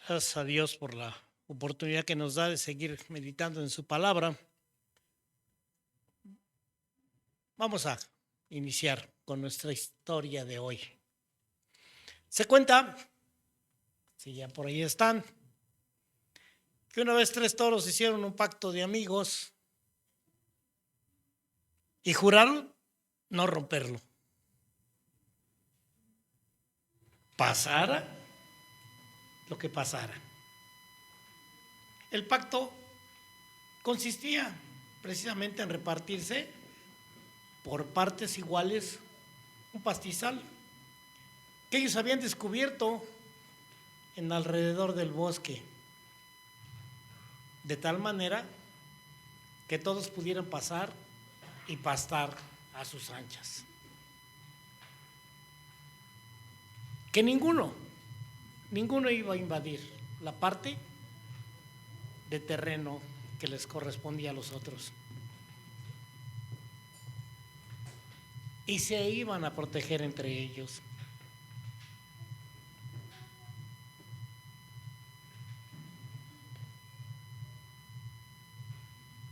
Gracias a Dios por la oportunidad que nos da de seguir meditando en su palabra. Vamos a iniciar con nuestra historia de hoy. Se cuenta, si ya por ahí están, que una vez 3 toros hicieron un pacto de amigos y juraron no romperlo. Pasara lo que pasara. El pacto consistía precisamente en repartirse por partes iguales un pastizal que ellos habían descubierto en alrededor del bosque, de tal manera que todos pudieran pasar y pastar a sus anchas. Que ninguno iba a invadir la parte de terreno que les correspondía a los otros. Y se iban a proteger entre ellos.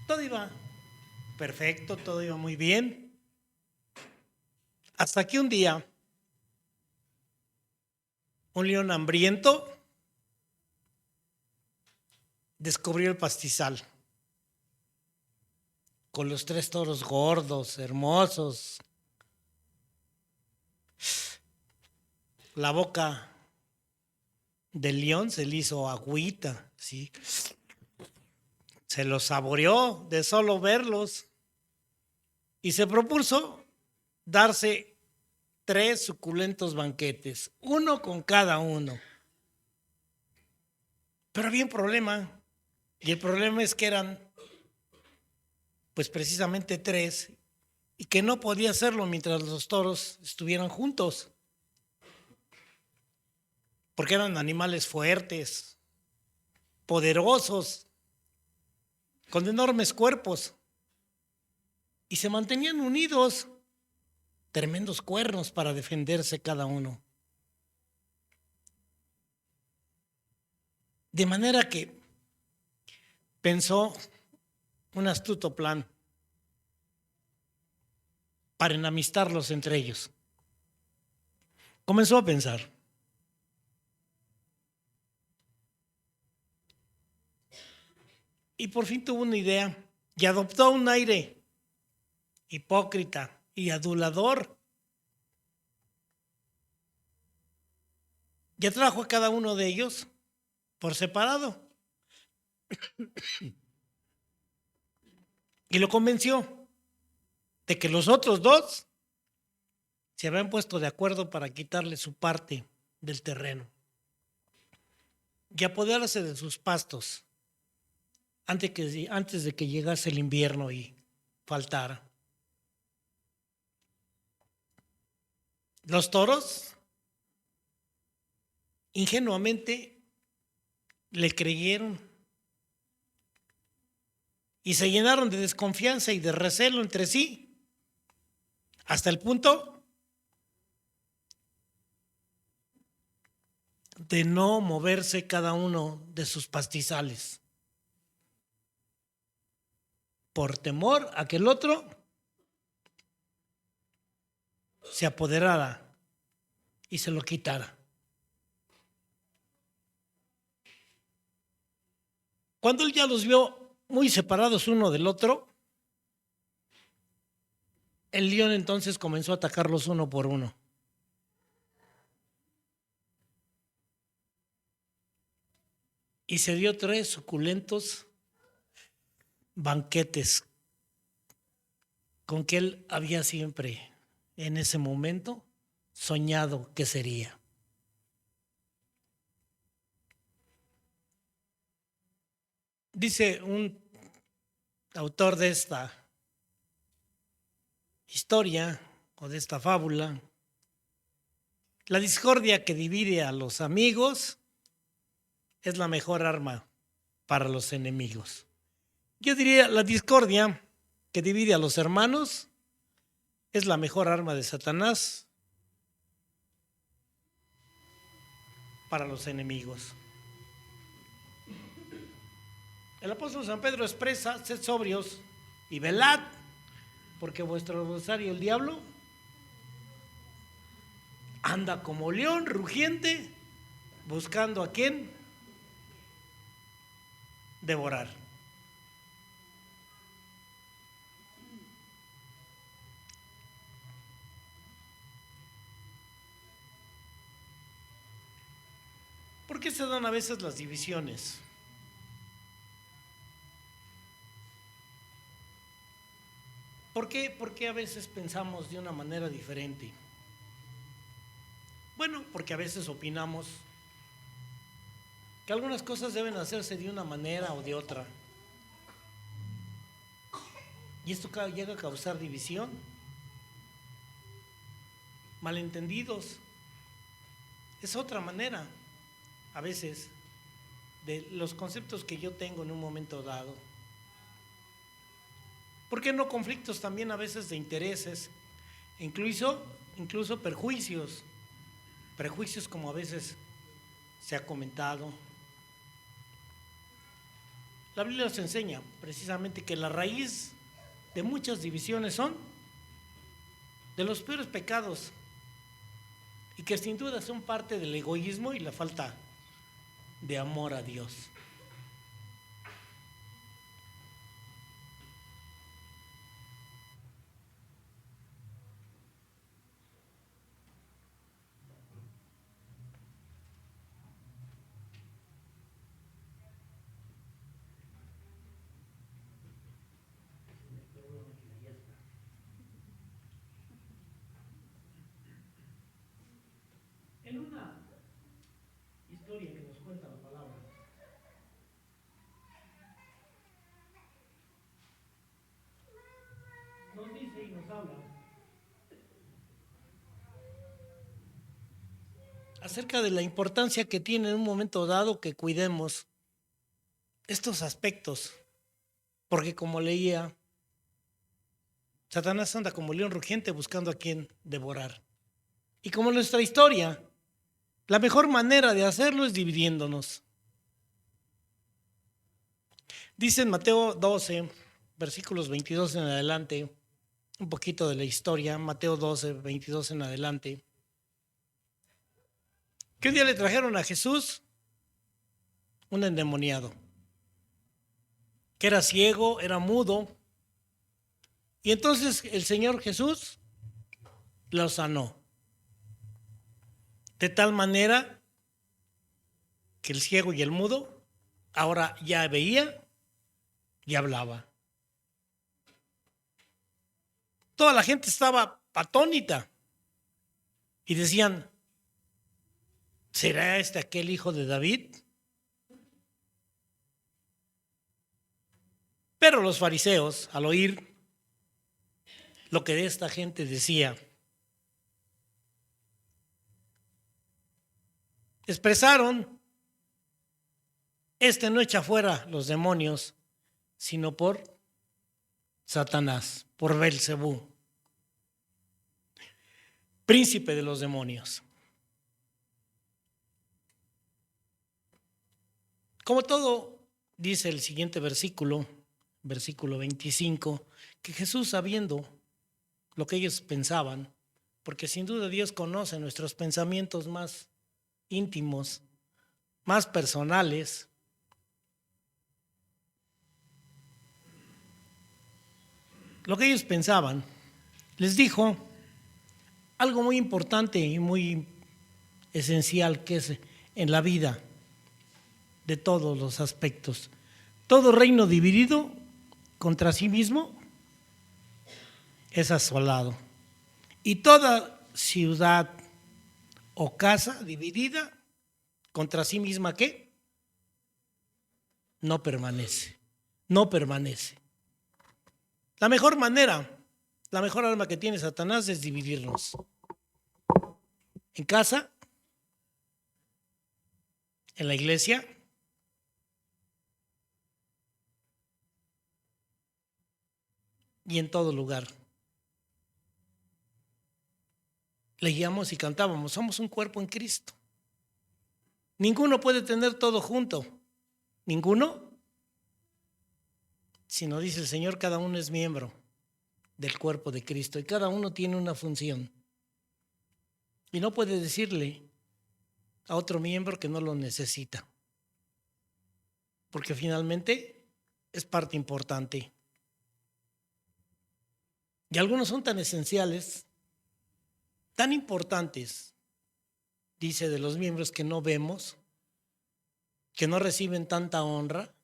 Todo iba perfecto, todo iba muy bien. Hasta que un día, un león hambriento descubrió el pastizal con los 3 toros gordos, hermosos. La boca del león se le hizo agüita, ¿sí? Se los saboreó de solo verlos y se propuso darse 3 suculentos banquetes, uno con cada uno. Pero había un problema, y el problema es que eran pues precisamente 3 y que no podía hacerlo mientras los toros estuvieran juntos, porque eran animales fuertes, poderosos, con enormes cuerpos, y se mantenían unidos, tremendos cuernos para defenderse cada uno. De manera que pensó un astuto plan para enamistarlos entre ellos. Comenzó a pensar: y por fin tuvo una idea y adoptó un aire hipócrita y adulador. Y atrajo a cada uno de ellos por separado y lo convenció de que los otros 2 se habían puesto de acuerdo para quitarle su parte del terreno y apoderarse de sus pastos antes de que llegase el invierno y faltara. Los toros ingenuamente le creyeron y se llenaron de desconfianza y de recelo entre sí, hasta el punto de no moverse cada uno de sus pastizales, por temor a que el otro se apoderara y se lo quitara. Cuando él ya los vio muy separados uno del otro, el león entonces comenzó a atacarlos uno por uno. Y se dio 3 suculentos banquetes con que él había siempre en ese momento soñado que sería. Dice un autor de esta historia o de esta fábula: la discordia que divide a los amigos es la mejor arma para los enemigos. Yo diría, la discordia que divide a los hermanos es la mejor arma de Satanás para los enemigos. El apóstol San Pedro expresa: sed sobrios y velad, porque vuestro adversario el diablo anda como león rugiente buscando a quien devorar. ¿Por qué se dan a veces las divisiones? ¿Por qué? Porque a veces pensamos de una manera diferente. Bueno, porque a veces opinamos que algunas cosas deben hacerse de una manera o de otra. Y esto llega a causar división, malentendidos. Es otra manera, a veces, de los conceptos que yo tengo en un momento dado. ¿Por qué no conflictos también a veces de intereses? Incluso prejuicios como a veces se ha comentado. La Biblia nos enseña precisamente que la raíz de muchas divisiones son de los peores pecados y que sin duda son parte del egoísmo y la falta de amor a Dios. En una historia que nos cuenta la palabra, nos dice y nos habla acerca de la importancia que tiene en un momento dado que cuidemos estos aspectos, porque como leía, Satanás anda como león rugiente buscando a quien devorar. Y como nuestra historia, la mejor manera de hacerlo es dividiéndonos. Dice en Mateo 12, versículos 22 en adelante, un poquito de la historia, Mateo 12, 22 en adelante, que un día le trajeron a Jesús un endemoniado, que era ciego, era mudo, y entonces el Señor Jesús lo sanó. De tal manera que el ciego y el mudo ahora ya veía y hablaba. Toda la gente estaba atónita y decían: ¿será este aquel hijo de David? Pero los fariseos, al oír lo que de esta gente decía, expresaron: este no echa fuera los demonios, sino por Satanás, por Belcebú, príncipe de los demonios. Como todo, dice el siguiente versículo, versículo 25, que Jesús, sabiendo lo que ellos pensaban, porque sin duda Dios conoce nuestros pensamientos más íntimos, más personales, lo que ellos pensaban, les dijo algo muy importante y muy esencial que es en la vida de todos los aspectos. Todo reino dividido contra sí mismo es asolado, y toda ciudad o casa dividida contra sí misma, ¿qué? No permanece. La mejor manera, la mejor arma que tiene Satanás es dividirnos. En casa, en la iglesia, y en todo lugar. Leíamos y cantábamos: somos un cuerpo en Cristo. Ninguno puede tener todo junto. Ninguno sino dice el Señor, cada uno es miembro del cuerpo de Cristo y cada uno tiene una función. Y no puede decirle a otro miembro que no lo necesita, porque finalmente es parte importante. Y algunos son tan esenciales, tan importantes, dice, de los miembros que no vemos, que no reciben tanta honra,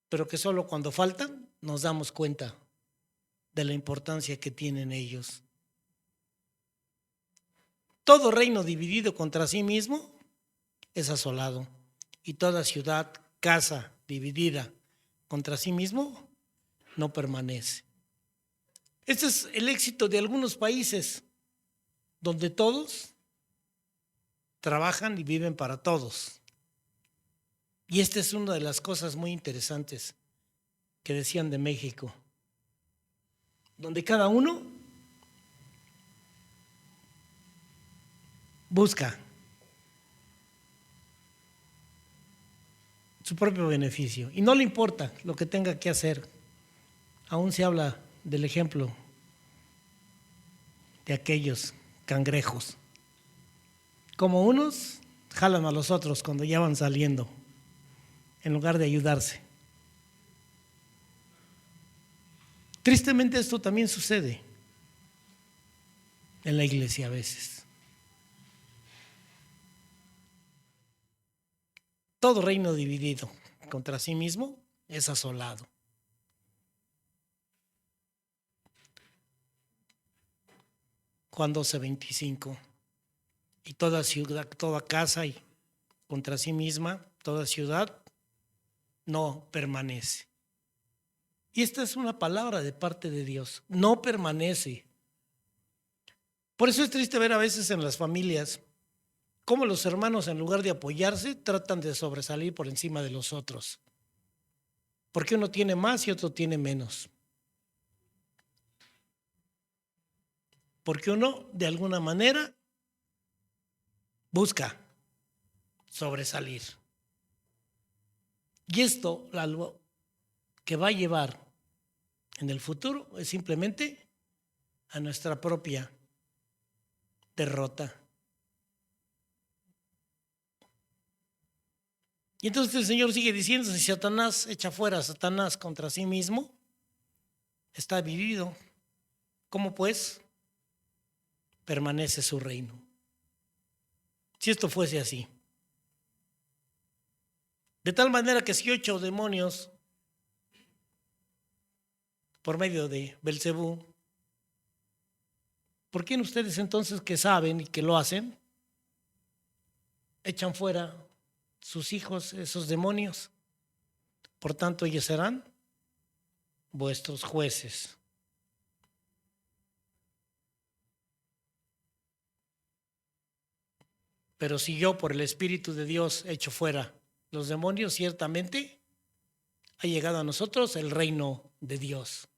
pero que solo cuando faltan nos damos cuenta de la importancia que tienen ellos. Todo reino dividido contra sí mismo es asolado, y toda ciudad, casa dividida contra sí mismo no permanece. Este es el éxito de algunos países donde todos trabajan y viven para todos. Y esta es una de las cosas muy interesantes que decían de México, donde cada uno busca su propio beneficio y no le importa lo que tenga que hacer. Aún se habla del ejemplo de aquellos cangrejos. Como unos jalan a los otros cuando ya van saliendo, en lugar de ayudarse. Tristemente esto también sucede en la iglesia a veces. Todo reino dividido contra sí mismo es asolado. Juan 12:25. Y toda ciudad, toda casa y contra sí misma, toda ciudad no permanece. Y esta es una palabra de parte de Dios, no permanece. Por eso es triste ver a veces en las familias cómo los hermanos, en lugar de apoyarse, tratan de sobresalir por encima de los otros. Porque uno tiene más y otro tiene menos. Porque uno, de alguna manera, busca sobresalir. Y esto, algo que va a llevar en el futuro, es simplemente a nuestra propia derrota. Y entonces el Señor sigue diciendo, si Satanás echa fuera a Satanás contra sí mismo, está dividido. ¿Cómo pues permanece su reino? Si esto fuese así. De tal manera que si 8 demonios por medio de Belcebú, ¿por qué ustedes entonces que saben y que lo hacen, echan fuera sus hijos, esos demonios? Por tanto, ellos serán vuestros jueces. Pero si yo por el Espíritu de Dios echo fuera los demonios, ciertamente ha llegado a nosotros el reino de Dios.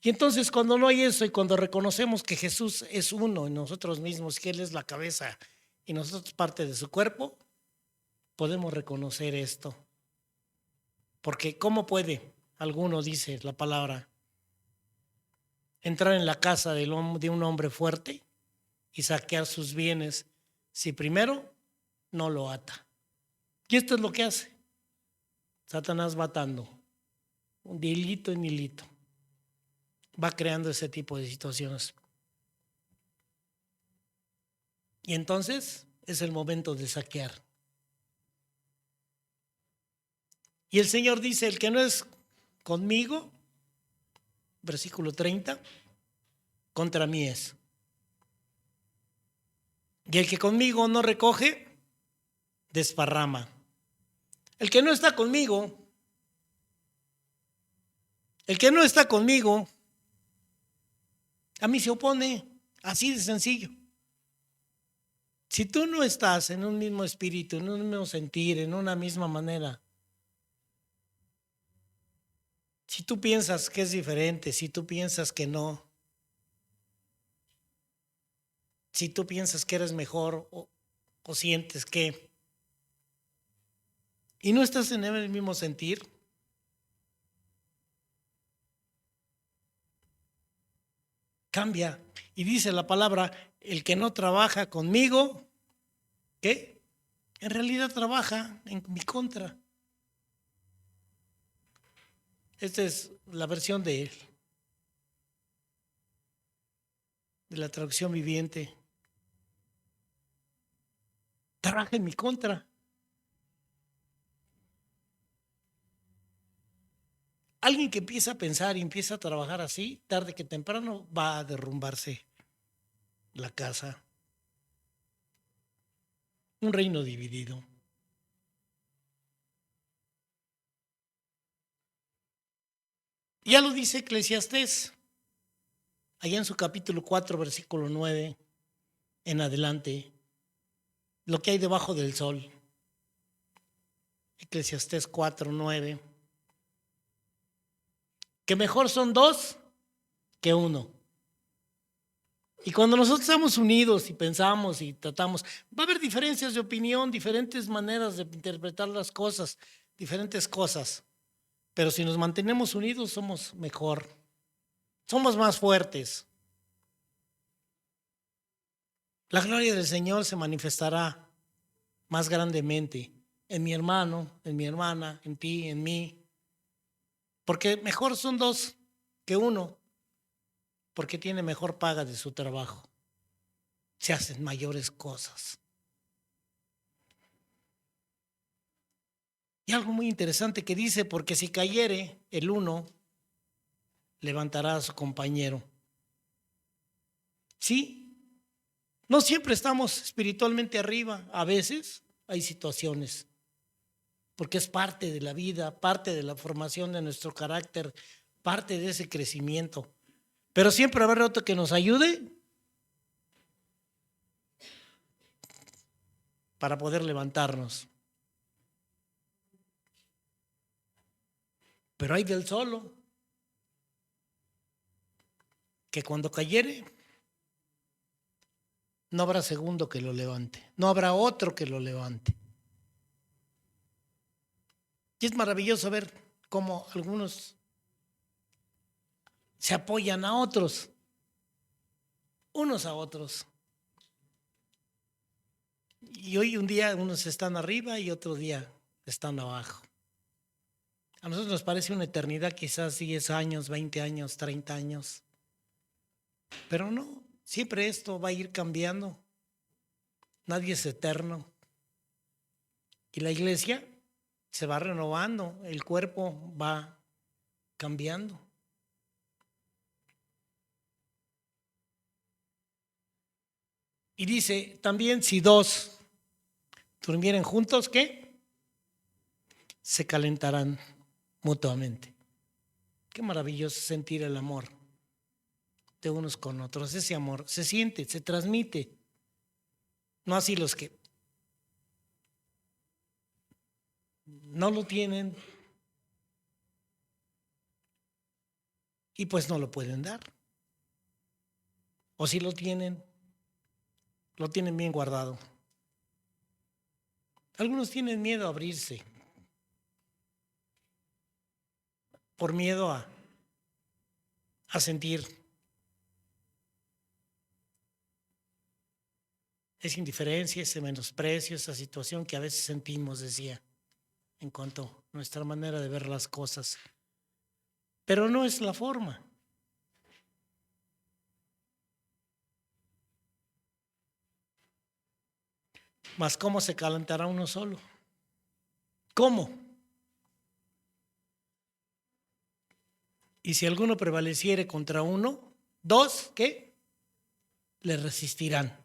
Y entonces cuando no hay eso y cuando reconocemos que Jesús es uno en nosotros mismos, que Él es la cabeza y nosotros parte de su cuerpo, podemos reconocer esto. Porque ¿cómo puede, alguno dice la palabra, entrar en la casa de un hombre fuerte y saquear sus bienes si primero no lo ata? Y esto es lo que hace. Satanás va atando de hilito en hilito. Va creando ese tipo de situaciones. Y entonces es el momento de saquear. Y el Señor dice, el que no es conmigo, versículo 30, contra mí es. Y el que conmigo no recoge, desparrama. El que no está conmigo, a mí se opone, así de sencillo. Si tú no estás en un mismo espíritu, en un mismo sentir, en una misma manera, si tú piensas que es diferente, si tú piensas que no, si tú piensas que eres mejor o sientes que, y no estás en el mismo sentir, cambia. Y dice la palabra, el que no trabaja conmigo, ¿qué? En realidad trabaja en mi contra. Esta es la versión de la traducción viviente. Trabaja en mi contra. Alguien que empieza a pensar y empieza a trabajar así, tarde que temprano va a derrumbarse la casa. Un reino dividido. Ya lo dice Eclesiastés, allá en su capítulo 4, versículo 9 en adelante, lo que hay debajo del sol. Eclesiastés 4, 9. Que mejor son dos que uno. Y cuando nosotros estamos unidos y pensamos y tratamos, va a haber diferencias de opinión, diferentes maneras de interpretar las cosas, diferentes cosas. Pero si nos mantenemos unidos, somos mejor, somos más fuertes. La gloria del Señor se manifestará más grandemente en mi hermano, en mi hermana, en ti, en mí. Porque mejor son dos que uno, porque tiene mejor paga de su trabajo. Se hacen mayores cosas. Y algo muy interesante que dice, porque si cayere el uno, levantará a su compañero. Sí, no siempre estamos espiritualmente arriba, a veces hay situaciones, porque es parte de la vida, parte de la formación de nuestro carácter, parte de ese crecimiento. Pero siempre habrá otro que nos ayude para poder levantarnos. Pero hay del solo, que cuando cayere, no habrá segundo que lo levante, no habrá otro que lo levante. Y es maravilloso ver cómo algunos se apoyan a otros, unos a otros. Y hoy un día unos están arriba y otro día están abajo. A nosotros nos parece una eternidad, quizás 10 años, 20 años, 30 años. Pero no, siempre esto va a ir cambiando. Nadie es eterno. Y la iglesia se va renovando, el cuerpo va cambiando. Y dice también, si dos durmieren juntos, ¿qué? Se calentarán mutuamente. Qué maravilloso sentir el amor de unos con otros. Ese amor se siente, se transmite. No así los que no lo tienen y pues no lo pueden dar. O si lo tienen bien guardado. Algunos tienen miedo a abrirse, por miedo a sentir esa indiferencia, ese menosprecio, esa situación que a veces sentimos, decía, en cuanto a nuestra manera de ver las cosas. Pero no es la forma. Mas ¿cómo se calentará uno solo? ¿Cómo? Y si alguno prevaleciere contra uno, dos, ¿qué? Le resistirán.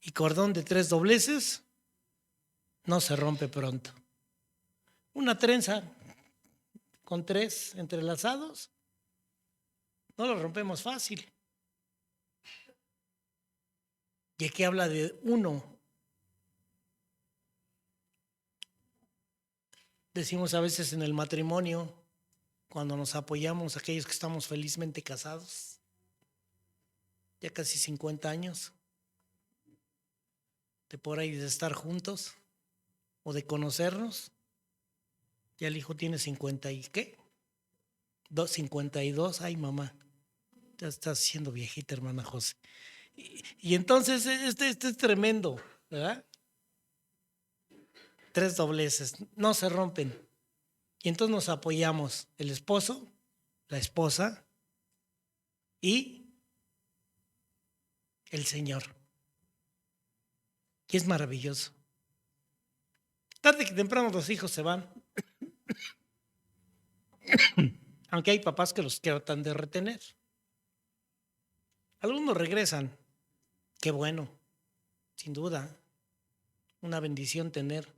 Y cordón de 3 dobleces no se rompe pronto. Una trenza con 3 entrelazados no lo rompemos fácil. Y aquí habla de uno. Decimos a veces en el matrimonio, cuando nos apoyamos aquellos que estamos felizmente casados, ya casi 50 años, de por ahí de estar juntos o de conocernos, ya el hijo tiene 50 y ¿qué? 52, ay mamá, Ya estás siendo viejita, hermana José. Y entonces este es tremendo, ¿verdad? 3 dobleces, no se rompen. Y entonces nos apoyamos, el esposo, la esposa y el Señor. Y es maravilloso. Tarde que temprano los hijos se van, aunque hay papás que los tratan de retener. Algunos regresan, qué bueno, sin duda, una bendición tener.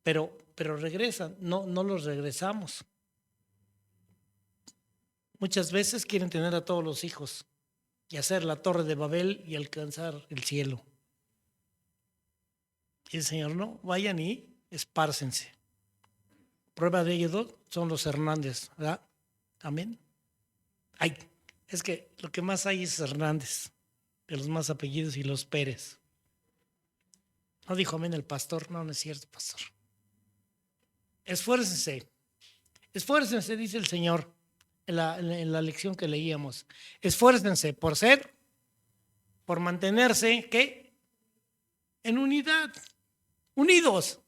Pero regresan, no los regresamos. Muchas veces quieren tener a todos los hijos y hacer la torre de Babel y alcanzar el cielo. Y el Señor, no, vayan y espárcense. Prueba de ello son los Hernández, ¿verdad? Amén. Ay, es que lo que más hay es Hernández, de los más apellidos, y los Pérez. No dijo amén el pastor, no es cierto, pastor. Esfuércense, esfuércense, dice el Señor en la lección que leíamos. Esfuércense por mantenerse, ¿qué? En unidad, unidos.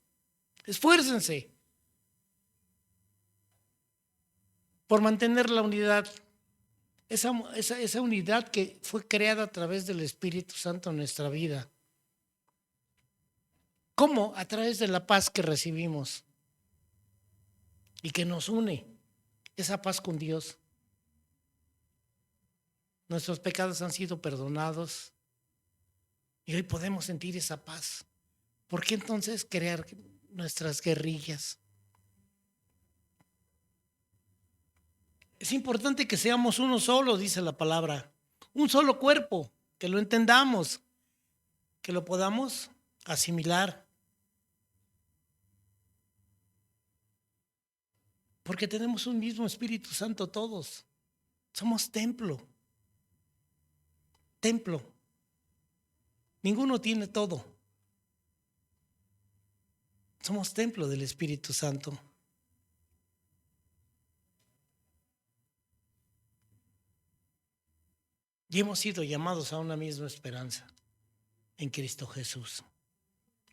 Esfuércense por mantener la unidad. Esa unidad que fue creada a través del Espíritu Santo en nuestra vida. ¿Cómo? A través de la paz que recibimos y que nos une, esa paz con Dios. Nuestros pecados han sido perdonados y hoy podemos sentir esa paz. ¿Por qué entonces crear nuestras guerrillas? Es importante que seamos uno solo, dice la palabra, un solo cuerpo, que lo entendamos, que lo podamos asimilar. Porque tenemos un mismo Espíritu Santo todos. Somos templo. Templo. Ninguno tiene todo. Somos templo del Espíritu Santo. Y hemos sido llamados a una misma esperanza en Cristo Jesús.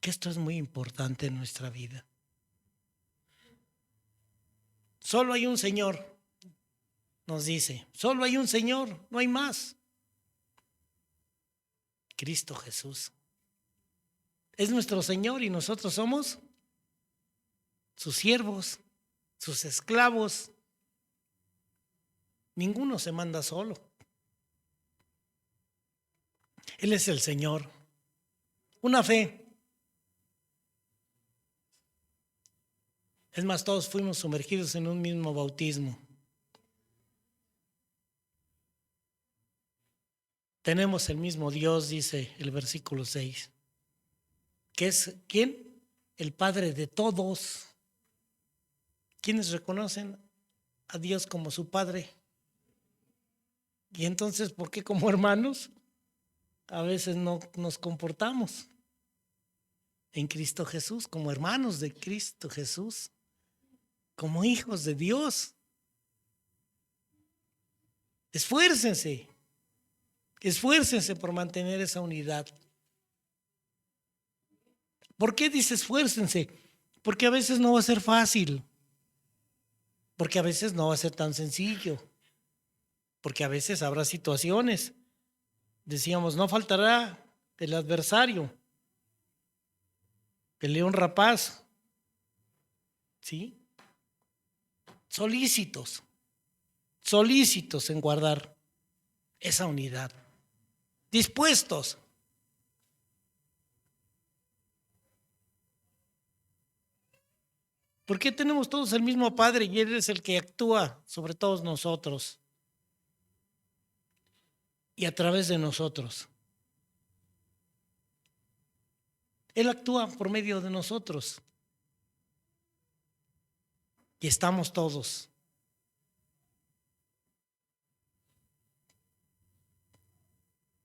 Que esto es muy importante en nuestra vida. Solo hay un Señor, nos dice. Solo hay un Señor, no hay más. Cristo Jesús. Es nuestro Señor y nosotros somos sus siervos, sus esclavos. Ninguno se manda solo. Él es el Señor. Una fe. Es más, todos fuimos sumergidos en un mismo bautismo. Tenemos el mismo Dios, dice el versículo 6. ¿Que es quién? El Padre de todos. ¿Quiénes reconocen a Dios como su Padre? Y entonces, ¿por qué como hermanos a veces no nos comportamos en Cristo Jesús, como hermanos de Cristo Jesús, como hijos de Dios? Esfuércense por mantener esa unidad. ¿Por qué dice esfuércense? Porque a veces no va a ser fácil, porque a veces no va a ser tan sencillo, porque a veces habrá situaciones. Decíamos, no faltará el adversario, el león rapaz, ¿sí? Solícitos en guardar esa unidad, dispuestos. ¿Por qué tenemos todos el mismo Padre y Él es el que actúa sobre todos nosotros y a través de nosotros? Él actúa por medio de nosotros y estamos todos.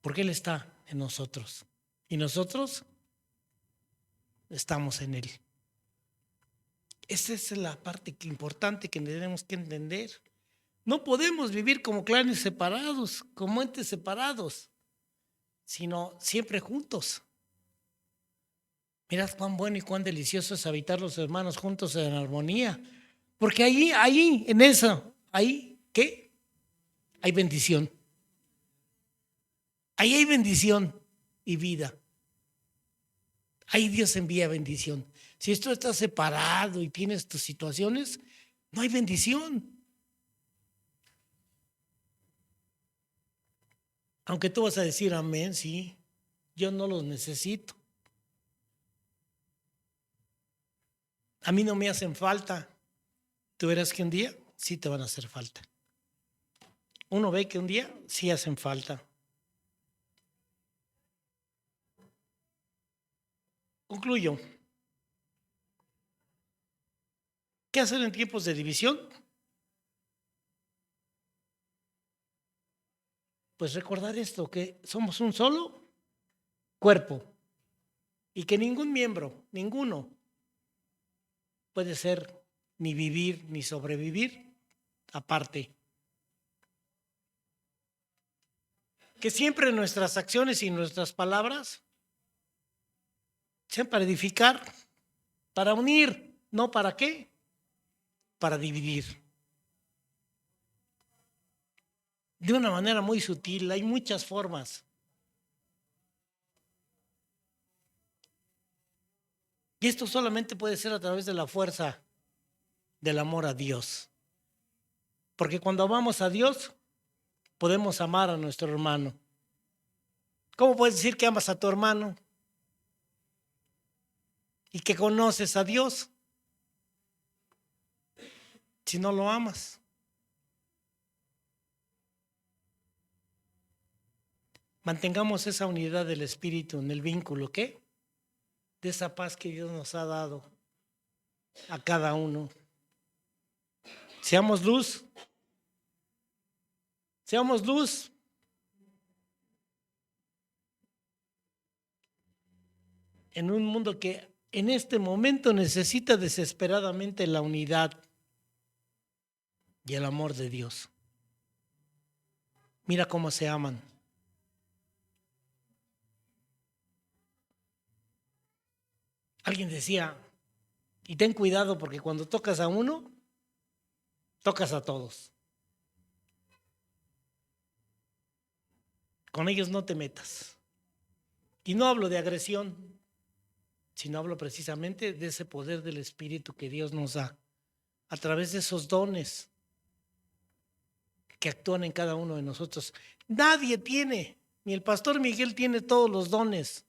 Porque Él está en nosotros y nosotros estamos en Él. Esa es la parte importante que tenemos que entender. No podemos vivir como clanes separados, como entes separados, sino siempre juntos. Mirad cuán bueno y cuán delicioso es habitar los hermanos juntos en armonía. Porque ahí, en eso, ahí, ¿qué? Hay bendición. Ahí hay bendición y vida. Ahí Dios envía bendición. Si tú estás separado y tienes tus situaciones, no hay bendición. Aunque tú vas a decir amén, sí, yo no los necesito. A mí no me hacen falta. Tú verás que un día sí te van a hacer falta. Uno ve que un día sí hacen falta. Concluyo. ¿Qué hacer en tiempos de división? Pues recordar esto, que somos un solo cuerpo y que ningún miembro, ninguno, puede ser ni vivir ni sobrevivir aparte. Que siempre nuestras acciones y nuestras palabras sean para edificar, para unir, ¿no para qué? Para dividir. De una manera muy sutil, hay muchas formas. Y esto solamente puede ser a través de la fuerza del amor a Dios. Porque cuando amamos a Dios, podemos amar a nuestro hermano. ¿Cómo puedes decir que amas a tu hermano y que conoces a Dios si no lo amas? Mantengamos esa unidad del espíritu en el vínculo, ¿qué? De esa paz que Dios nos ha dado a cada uno. Seamos luz. Seamos luz. En un mundo que en este momento necesita desesperadamente la unidad y el amor de Dios. Mira cómo se aman. Alguien decía, y ten cuidado porque cuando tocas a uno, tocas a todos. Con ellos no te metas. Y no hablo de agresión, sino hablo precisamente de ese poder del Espíritu que Dios nos da a través de esos dones que actúan en cada uno de nosotros. Nadie tiene, ni el pastor Miguel tiene todos los dones.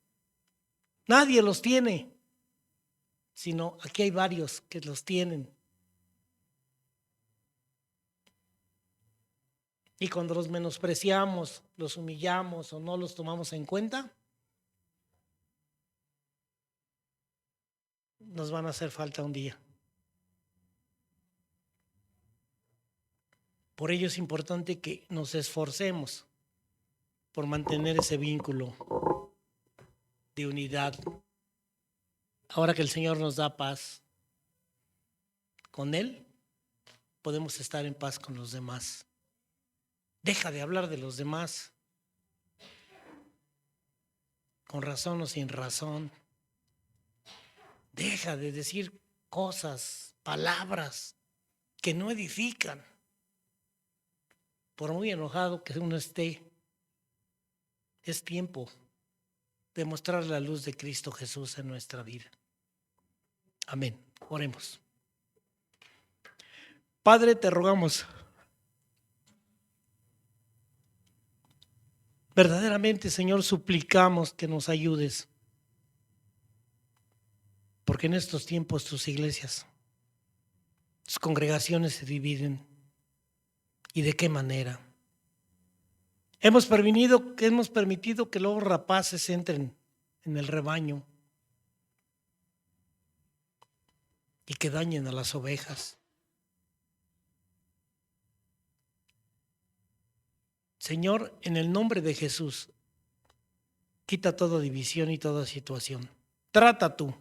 Nadie los tiene, sino aquí hay varios que los tienen. Y cuando los menospreciamos, los humillamos o no los tomamos en cuenta, nos van a hacer falta un día. Por ello es importante que nos esforcemos por mantener ese vínculo de unidad. Ahora que el Señor nos da paz, con Él podemos estar en paz con los demás. Deja de hablar de los demás, con razón o sin razón. Deja de decir cosas, palabras que no edifican. Por muy enojado que uno esté, es tiempo de mostrar la luz de Cristo Jesús en nuestra vida. Amén. Oremos. Padre, te rogamos, verdaderamente, Señor, suplicamos que nos ayudes, porque en estos tiempos tus iglesias, tus congregaciones se dividen. ¿Y de qué manera? Hemos permitido que los rapaces entren en el rebaño y que dañen a las ovejas. Señor, en el nombre de Jesús, quita toda división y toda situación. Trata tú,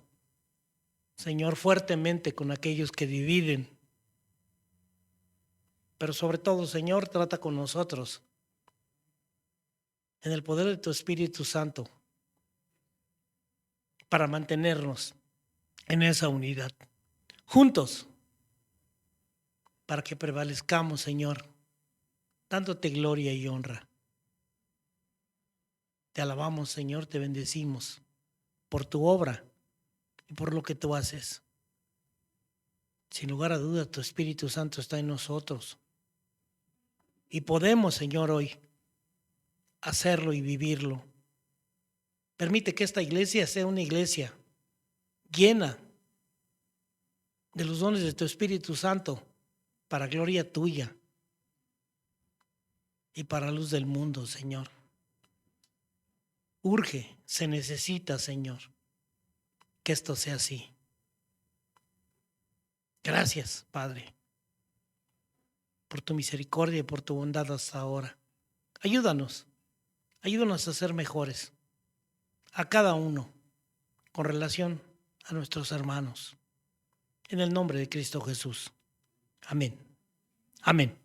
Señor, fuertemente con aquellos que dividen Pero sobre todo, Señor, trata con nosotros en el poder de tu Espíritu Santo para mantenernos en esa unidad, juntos, para que prevalezcamos, Señor, dándote gloria y honra. Te alabamos, Señor, te bendecimos por tu obra y por lo que tú haces. Sin lugar a dudas, tu Espíritu Santo está en nosotros. Y podemos, Señor, hoy hacerlo y vivirlo. Permite que esta iglesia sea una iglesia llena de los dones de tu Espíritu Santo para gloria tuya y para luz del mundo, Señor. Urge, se necesita, Señor, que esto sea así. Gracias, Padre, por tu misericordia y por tu bondad hasta ahora. Ayúdanos a ser mejores, a cada uno, con relación a nuestros hermanos. En el nombre de Cristo Jesús. Amén. Amén.